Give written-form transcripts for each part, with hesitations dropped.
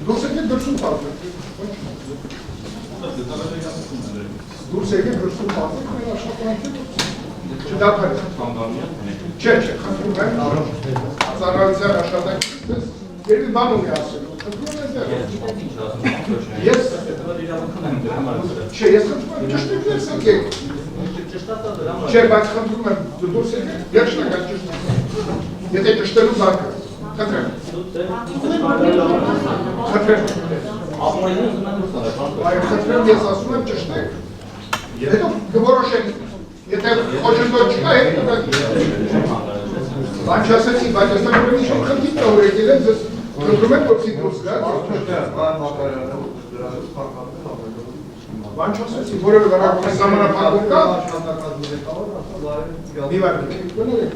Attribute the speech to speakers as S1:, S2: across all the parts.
S1: Դուրս եկեք դրսում պատմեք։ Դուրս եկեք դրսում պատմեք, մեր աշխատանքի չդադարեք։ Չէ, խնդրում եմ, ծառայության աշխատանքից երևի բան ունի ասելու, խնդրում եմ ես չէ, ես խնդրում եմ ճշտիկ դուրս եկեք։ Չէ, բայց խնդրում եմ դուրս եկեք, վերջնական ճշտիկ։ Եթե ճշտելու բանկը, խնդրեմ։ Խնդրեմ։ Խնդրեմ, ես ասում եմ ճշտեք։ Հետո կորոշենք, եթե խոչընդոտ չկա, հետ կտակի։ Բան չասեցի, բայց ես նայում եմ ինչ-որ խնդիր կա, որ եկել եմ, ձեզ խնդրում եմ, որ դուրս գա։ Բան չասեցի, որևէ վերակողի ժամանակավոր կա։ Մի վարդի, կներեք։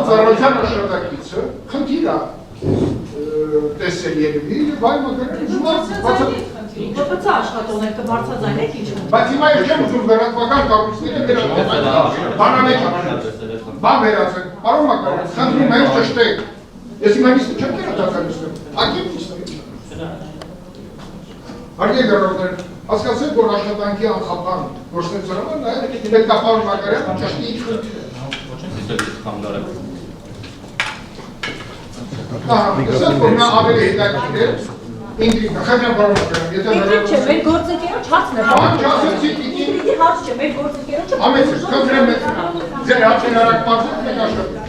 S1: Ծառայության աշխատակիցը խնդիր է տեսել երևի, վայ մակարդակի
S2: Ոպց աշխատողներ կբարձրաձայնեք ինչ-որ։
S1: Բայց հիմա ես չեմ ուզում վերահսկողական կառույցները բանանեք, բան վերացեք, պարոն Մակարյան, խնդրում եմ ճշտեք։ Ես հիմա նիստը չեմ կերատականություն, ակիմ նիստը։ Հարգելի գրողներ, հասկացեք, որ աշխատանքի անխափան գործունեությունը նաև պետք է պարոն Մակարյան ճշտի ինչ խնդիր է։ Ասած, որ նա ավելի հետաքրքիր է, Ինգրիդը, խնդրեմ պարոն Մակարյան, եթե
S2: Ինգրիդ չէ, մեր գործընկերոջ հարցն է։ Ինգրիդի հարց չէ, մեր գործընկերոջը։
S1: Ամենից, խնդրեմ ձեր հացին արակ պատվեք, մեկ աշխատեք։